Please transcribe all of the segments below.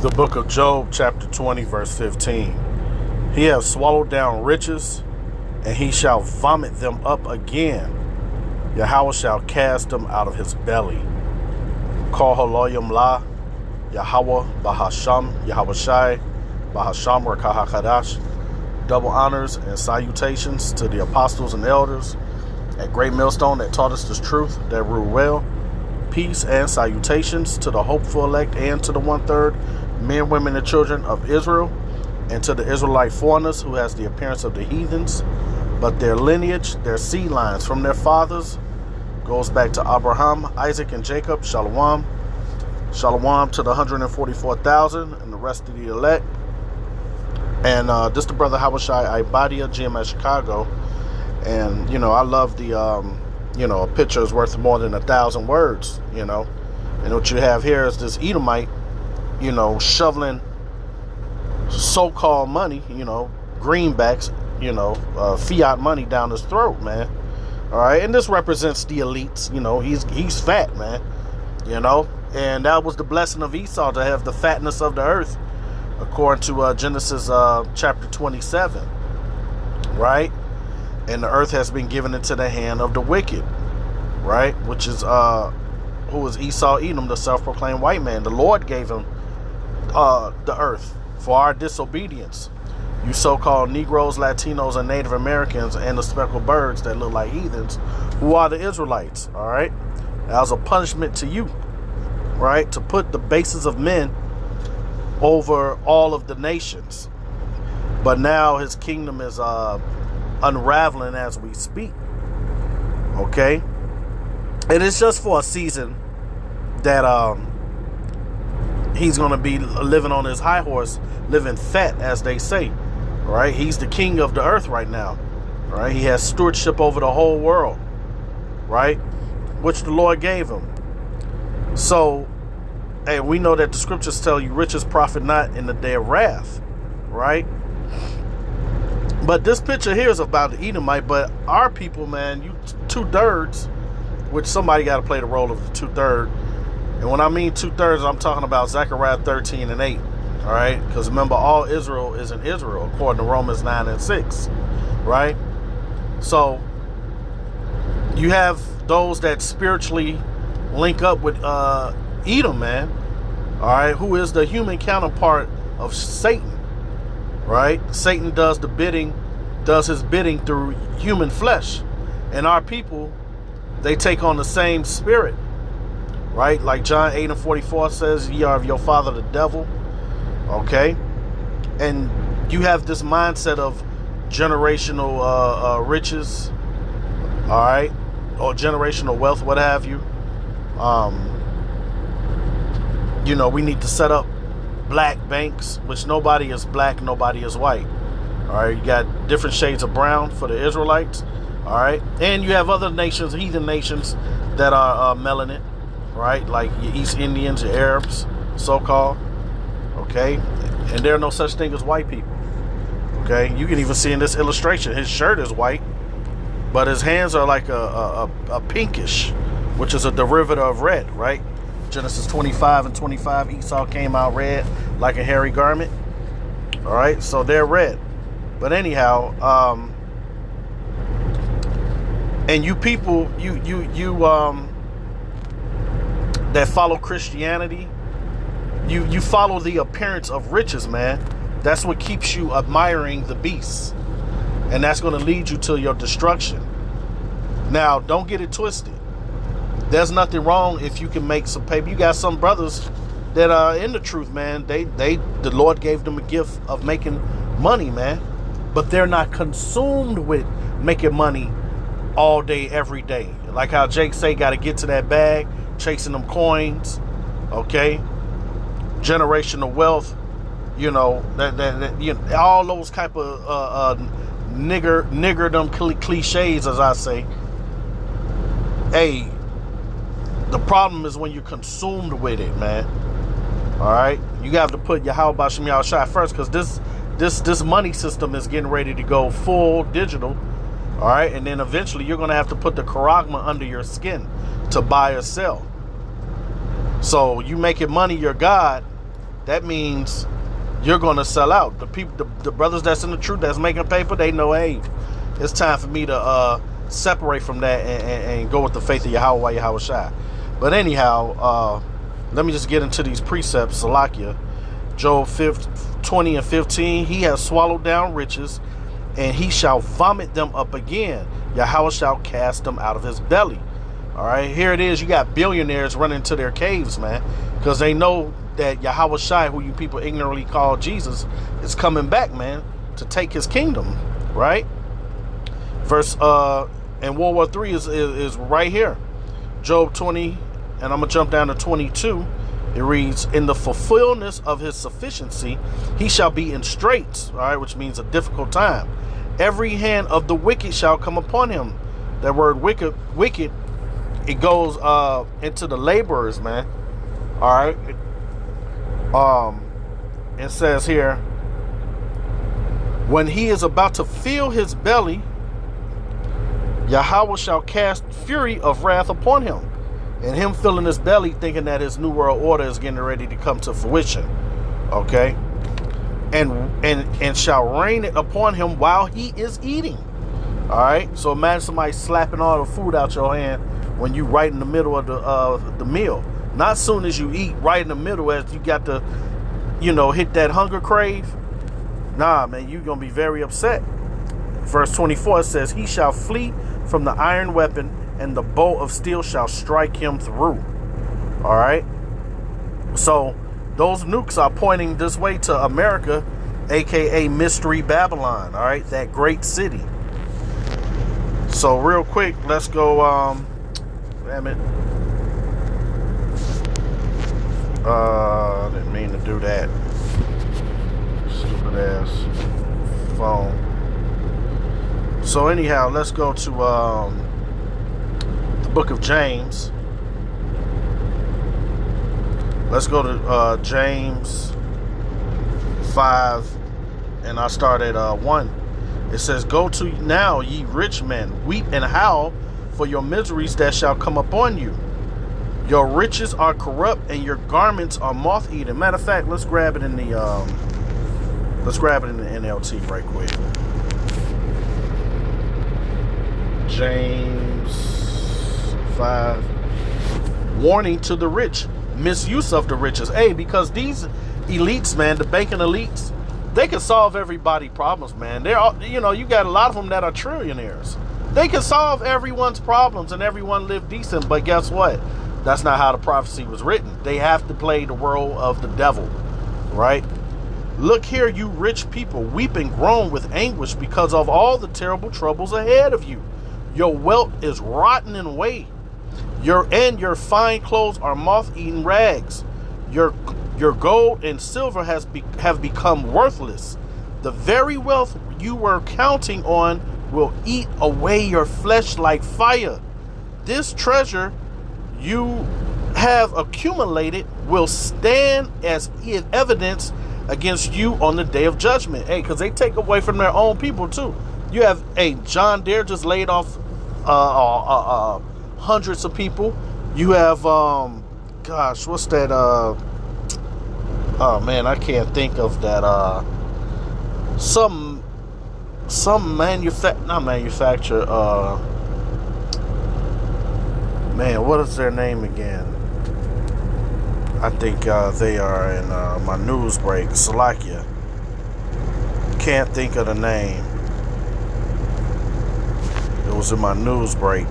The book of Job, chapter 20, verse 15. He hath swallowed down riches, and he shall vomit them up again. Yahweh shall cast them out of his belly. Kol haloyim la, Yahweh Bahasham, Yahweh Shai, Bahasham Rakah HaKadash. Double honors and salutations to the apostles and elders at Great Millstone that taught us this truth, that rule well. Peace and salutations to the hopeful elect and to the 1/3 men, women, and children of Israel, and to the Israelite foreigners who has the appearance of the heathens, but their lineage, their seed lines from their fathers, goes back to Abraham, Isaac, and Jacob. Shalom. Shalom to the 144,000 and the rest of the elect. And this the brother Habashai Ibadia, GMS Chicago. And, I love the, a picture is worth more than 1,000 words, And what you have here is this Edomite, shoveling so-called money, greenbacks, fiat money down his throat, man. All right. And this represents the elites. He's fat, man, and that was the blessing of Esau, to have the fatness of the earth, according to Genesis chapter 27. Right. And the earth has been given into the hand of the wicked. Right. Which is who is Esau Edom, the self-proclaimed white man. The Lord gave him the earth for our disobedience. You so-called Negroes, Latinos, and Native Americans, and the speckled birds that look like heathens, who are the Israelites. All right. That was a punishment to you. Right. To put the bases of men over all of the nations. But now his kingdom is unraveling as we speak. Okay. And it's just for a season that he's going to be living on his high horse, living fat, as they say. Right. He's the king of the earth right now. Right. He has stewardship over the whole world. Right. Which the Lord gave him. So, hey, we know that the scriptures tell you riches profit not in the day of wrath. Right. But this picture here is about the Edomite. But our people, man, you 2/3, which somebody got to play the role of the 2/3. And when I mean 2/3, I'm talking about Zechariah 13 and 8. All right. Because remember, all Israel is in Israel, according to Romans 9 and 6. Right. So you have those that spiritually link up with Edom, man. All right. Who is the human counterpart of Satan. Right. Satan does his bidding through human flesh. And our people, they take on the same spirit. Right. Like John 8 and 44 says, ye are of your father the devil. Okay. And you have this mindset of generational riches. All right. Or generational wealth, what have you. We need to set up black banks, which nobody is black, nobody is white. All right. You got different shades of brown for the Israelites. All right. And you have other nations, heathen nations, that are melanin. Right. Like your East Indians, your Arabs, so-called. Okay. And there are no such thing as white people. Okay. You can even see in this illustration, his shirt is white, but his hands are like a pinkish, which is a derivative of red, right? Genesis 25 and 25, Esau came out red like a hairy garment. All right. So they're red. But anyhow, and you people, that follow Christianity, you follow the appearance of riches, man. That's what keeps you admiring the beast. And that's going to lead you to your destruction. Now, don't get it twisted. There's nothing wrong if you can make some paper. You got some brothers that are in the truth, man. The Lord gave them a gift of making money, man. But they're not consumed with making money all day, every day. Like how Jake say, got to get to that bag, chasing them coins. Okay. Generational wealth. All those type of niggerdom cliches, as I say. Hey, the problem is when you're consumed with it, man. All right, you have to put Yahweh Bashem Yahushai first, because this money system is getting ready to go full digital. All right, and then eventually you're going to have to put the charagma under your skin to buy or sell. So you making money your God, that means you're going to sell out. The people, the brothers that's in the truth, that's making paper, they know, hey, it's time for me to separate from that and go with the faith of Yahweh Yahushua. But anyhow, let me just get into these precepts. Salakia, Job 20 and 15. He has swallowed down riches, and he shall vomit them up again. Yahweh shall cast them out of his belly. All right, here it is. You got billionaires running to their caves, man, because they know that Yahweh Shai, who you people ignorantly call Jesus, is coming back, man, to take his kingdom, right? Verse and World War III is right here. Job 20, and I'm gonna jump down to 22. It reads, in the fulfillment of his sufficiency, he shall be in straits, all right, which means a difficult time. Every hand of the wicked shall come upon him. That word wicked, it goes into the laborers, man. All right. It says here, when he is about to fill his belly, Yahweh shall cast fury of wrath upon him. And him filling his belly, thinking that his new world order is getting ready to come to fruition. Okay. And shall rain it upon him while he is eating. All right. So imagine somebody slapping all the food out your hand when you right in the middle of the meal. Not soon as you eat, right in the middle, as you got to, hit that hunger crave. Nah, man, you're going to be very upset. Verse 24 says, he shall flee from the iron weapon, and the bow of steel shall strike him through. All right. So those nukes are pointing this way to America, aka Mystery Babylon. All right, that great city. So real quick, let's go. Damn it. I didn't mean to do that. Stupid ass phone. So anyhow, let's go to the book of James. Let's go to James 5, and I start at 1. It says, go to now, ye rich men, weep and howl for your miseries that shall come upon you. Your riches are corrupt, and your garments are moth-eaten. Matter of fact, let's grab it in the NLT right quick. James 5. Warning to the rich, misuse of the riches. Hey, because these elites, man, the banking elites, they can solve everybody's problems, man. They're all, you got a lot of them that are trillionaires. They can solve everyone's problems and everyone live decent, but guess what? That's not how the prophecy was written. They have to play the role of the devil, right? Look here, you rich people, weep and groan with anguish because of all the terrible troubles ahead of you. Your wealth is rotten away. Your fine clothes are moth-eaten rags. Your gold and silver have become worthless. The very wealth you were counting on will eat away your flesh like fire. This treasure you have accumulated will stand as evidence against you on the day of judgment. Hey, because they take away from their own people too. You have John Deere just laid off hundreds of people. You have gosh, what's that? Oh man, I can't think of that. Some manufacturer. Man, what is their name again? I think they are in my news break. Salakia. Can't think of the name. It was in my news break.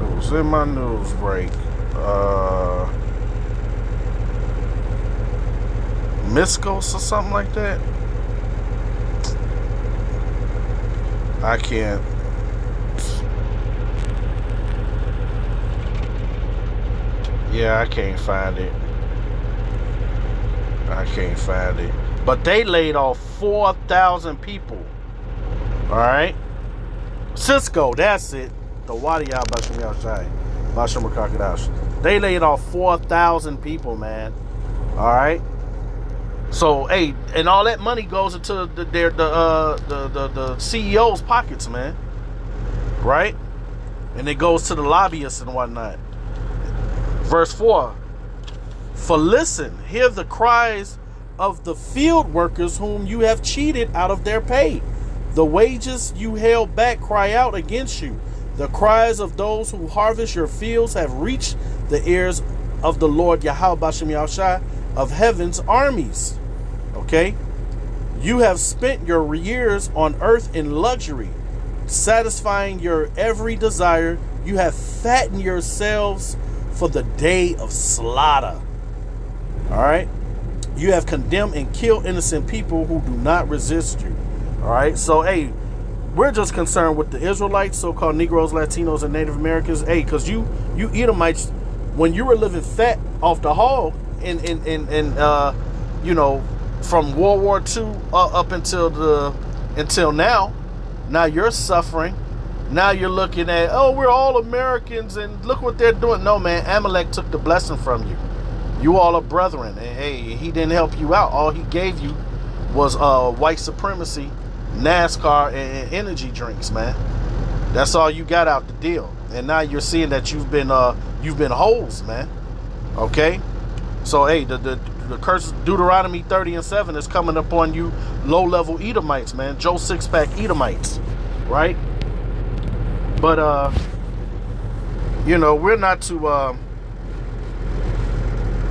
It was in my news break. Miscos or something like that. I can't. Yeah, I can't find it. But they laid off 4,000 people. Alright? Cisco, that's it. The Wadiya Bashim Yashai. Bashim Kakadash. They laid off 4,000 people, man. Alright? So, hey, and all that money goes into the CEO's pockets, man. Right? And it goes to the lobbyists and whatnot. Verse 4. For listen, hear the cries of the field workers whom you have cheated out of their pay. The wages you held back cry out against you. The cries of those who harvest your fields have reached the ears of the Lord Yahweh Bashem Yahushai of heaven's armies. Okay? You have spent your years on earth in luxury, satisfying your every desire. You have fattened yourselves for the day of slaughter. All right? You have condemned and killed innocent people who do not resist you. All right? So, hey, we're just concerned with the Israelites, so-called Negroes, Latinos, and Native Americans. Hey, because you Edomites, when you were living fat off the hog in you know, from World War II up until now you're suffering. Now you're looking at, oh, we're all Americans and look what they're doing. No, man, Amalek took the blessing from you. You all are brethren. And hey, he didn't help you out. All he gave you was white supremacy, NASCAR, and energy drinks, man. That's all you got out the deal. And now you're seeing that you've been holes, man. Okay? So hey, the curse of Deuteronomy 30:7 is coming upon you low-level Edomites, man. Joe Six-Pack Edomites. Right? But you know, we're not to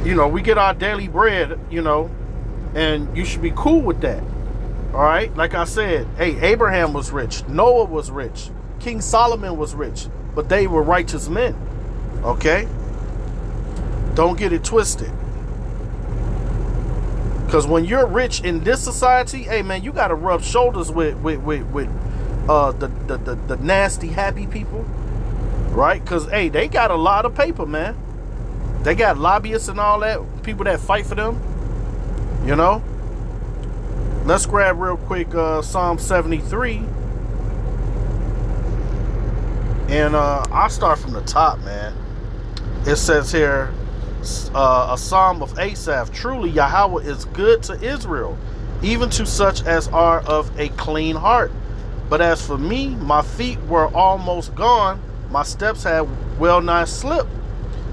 you know, we get our daily bread, you know, and you should be cool with that. All right? Like I said, hey, Abraham was rich. Noah was rich. King Solomon was rich. But they were righteous men. Okay? Don't get it twisted. Because when you're rich in this society, hey, man, you got to rub shoulders with the nasty, happy people. Right? Because, hey, they got a lot of paper, man. They got lobbyists and all that, people that fight for them, you know. Let's grab real quick Psalm 73. And I'll start from the top, man. It says here, a psalm of Asaph. Truly, Yahweh is good to Israel, even to such as are of a clean heart. But as for me, my feet were almost gone. My steps had well nigh slipped.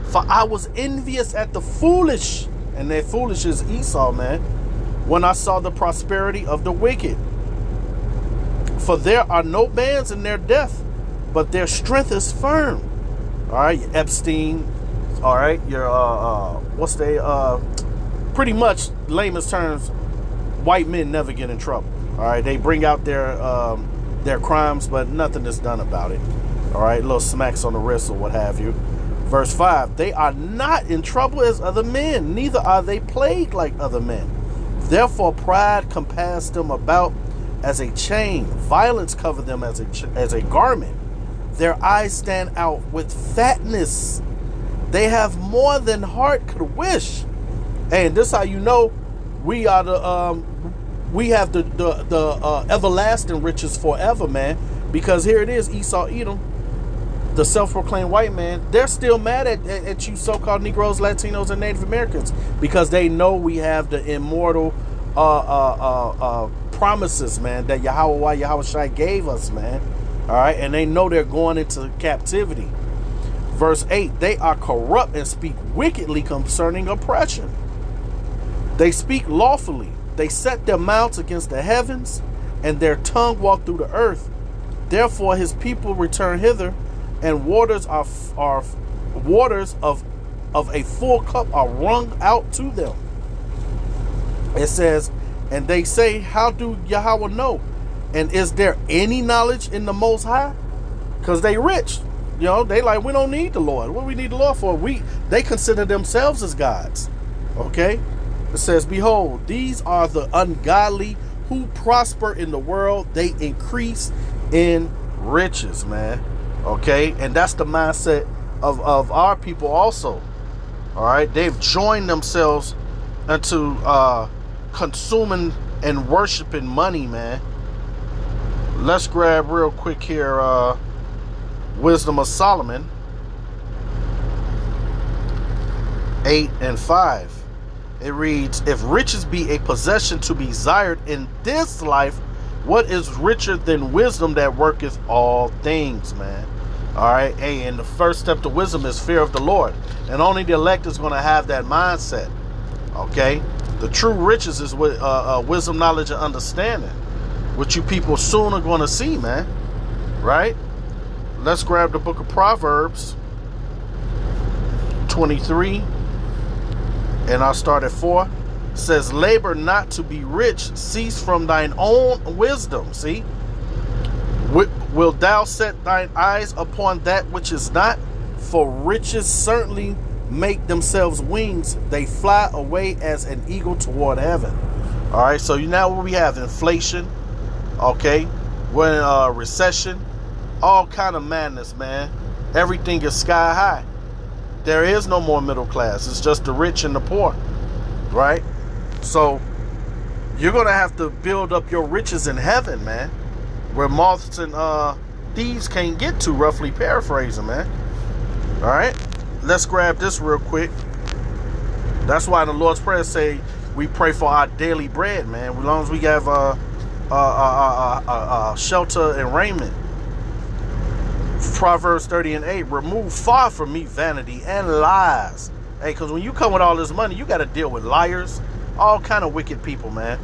For I was envious at the foolish, and their foolish is Esau, man, when I saw the prosperity of the wicked. For there are no bands in their death, but their strength is firm. All right, Epstein. All right, your what's they pretty much layman's terms, white men never get in trouble. All right, they bring out their crimes, but nothing is done about it. All right, little smacks on the wrist or what have you. Verse 5, they are not in trouble as other men, neither are they plagued like other men. Therefore pride compass them about as a chain, violence cover them as a garment. Their eyes stand out with fatness. They have more than heart could wish. And this is how you know we are we have the everlasting riches forever, man. Because here it is, Esau, Edom, the self-proclaimed white man, they're still mad at you so-called Negroes, Latinos, and Native Americans because they know we have the immortal promises, man, that Yahweh Shai gave us, man. All right, and they know they're going into captivity. Verse 8, they are corrupt and speak wickedly concerning oppression. They speak lawfully. They set their mouths against the heavens, and their tongue walk through the earth. Therefore his people return hither, and waters are waters of a full cup are wrung out to them. It says, and they say, how do Yahweh know? And is there any knowledge in the Most High? Because they rich. You know, they like, we don't need the Lord. What do we need the Lord for? They consider themselves as gods. Okay? It says, behold, these are the ungodly who prosper in the world. They increase in riches, man. Okay, and that's the mindset of our people also. All right, they've joined themselves into consuming and worshiping money, man. Let's grab real quick here Wisdom of Solomon 8:5. It reads, if riches be a possession to be desired in this life, what is richer than wisdom that worketh all things, man? All right. Hey, and the first step to wisdom is fear of the Lord. And only the elect is going to have that mindset. Okay. The true riches is with wisdom, knowledge, and understanding, which you people soon are going to see, man. Right? Let's grab the book of Proverbs 23. And I'll start at 4. It says, labor not to be rich, cease from thine own wisdom. See? Wilt thou set thine eyes upon that which is not? For riches certainly make themselves wings. They fly away as an eagle toward heaven. All right, so now what we have? Inflation. Okay. We're in a recession. All kind of madness, man. Everything is sky high. There is no more middle class. It's just the rich and the poor. Right? So you're going to have to build up your riches in heaven, man, where moths and thieves can't get to, roughly paraphrasing, man. All right, let's grab this real quick. That's why the Lord's Prayer say we pray for our daily bread, man. As long as we have shelter and raiment. Proverbs 30:8, remove far from me vanity and lies. Hey, because when you come with all this money, you got to deal with liars, all kind of wicked people, man.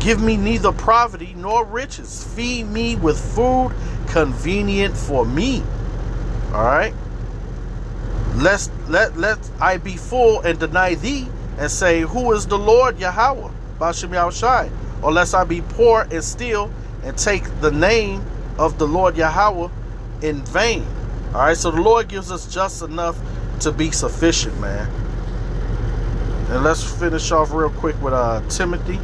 Give me neither poverty nor riches. Feed me with food convenient for me. All right. Let I be full and deny thee and say, who is the Lord Yahweh? Ba'ashem Yahushai. Or lest I be poor and steal and take the name of the Lord Yahweh in vain. All right. So the Lord gives us just enough to be sufficient, man. And let's finish off real quick with Timothy.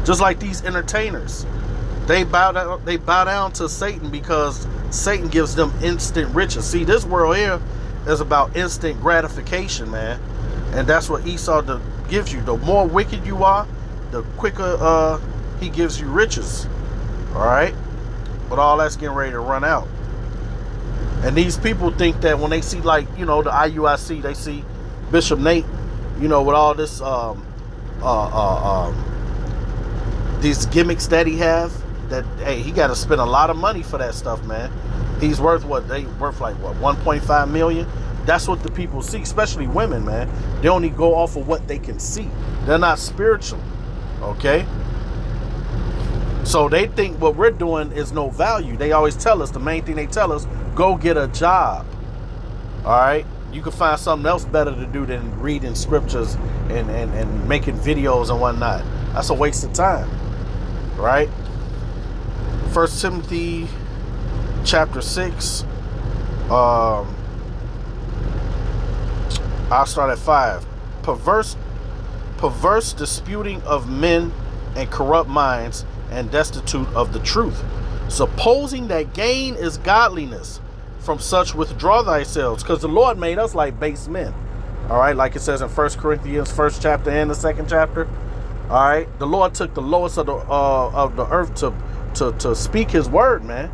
Just like these entertainers, they bow down to Satan because Satan gives them instant riches. See, this world here is about instant gratification, man, and that's what Esau gives you. The more wicked you are, the quicker he gives you riches. All right, but all that's getting ready to run out. And these people think that when they see, like, the IUIC, they see Bishop Nate, with all this these gimmicks that he have, that, hey, he got to spend a lot of money for that stuff, man. He's worth like 1.5 million. That's what the people see, especially women, man. They only go off of what they can see. They're not spiritual. Okay? So they think what we're doing is no value. They always tell us, the main thing they tell us, go get a job. All right? You can find something else better to do than reading scriptures and making videos and whatnot. That's a waste of time. Right? 1 Timothy chapter 6. I'll start at 5. Perverse disputing of men and corrupt minds and destitute of the truth, supposing that gain is godliness. From such withdraw thyself, because the Lord made us like base men. All right, like it says in 1 Corinthians 1st chapter and the 2nd chapter. All right, the Lord took the lowest of the earth to speak his word, man.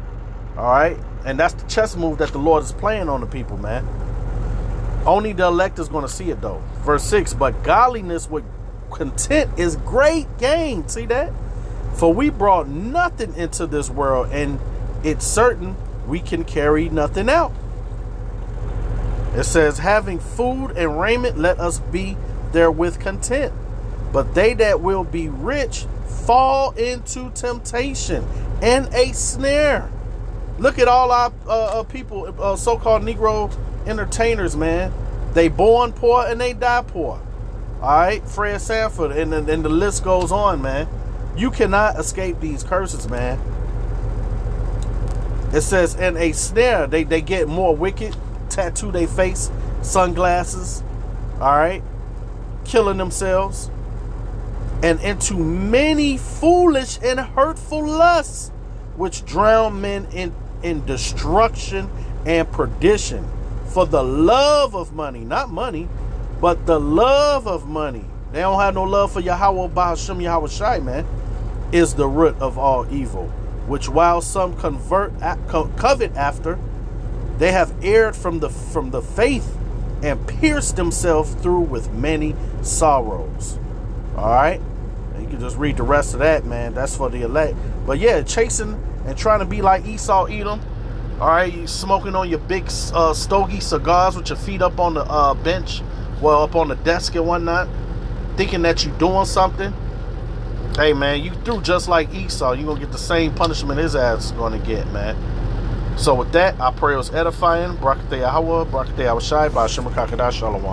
All right, and that's the chess move that the Lord is playing on the people, man. Only the elect is going to see it, though. Verse 6, but godliness with content is great gain. See that? For we brought nothing into this world, and it's certain we can carry nothing out. It says, having food and raiment, let us be therewith content. But they that will be rich fall into temptation and a snare. Look at all our people, so-called Negro entertainers, man. They born poor and they die poor. All right, Fred Sanford, and the list goes on, man. You cannot escape these curses, man. It says, in a snare, they get more wicked, tattoo their face, sunglasses, all right, killing themselves, and into many foolish and hurtful lusts, which drown men in destruction and perdition. For the love of money, not money, but the love of money. They don't have no love for Yahweh, Ba'ashem Yahushai, man, is the root of all evil. Which while some covet after, they have erred from the faith and pierced themselves through with many sorrows. All right, and you can just read the rest of that, man. That's for the elect. But yeah, chasing and trying to be like Esau, Edom, All right, you smoking on your big stogie cigars with your feet up on the bench, well, up on the desk and whatnot, thinking that you're doing something. Hey, man, you threw just like Esau. You're going to get the same punishment his ass is going to get, man. So with that, I pray it was edifying. Barakateh Yahweh, Barakateh Yahweh Shai, Ba'ashem Kakadash Shalom.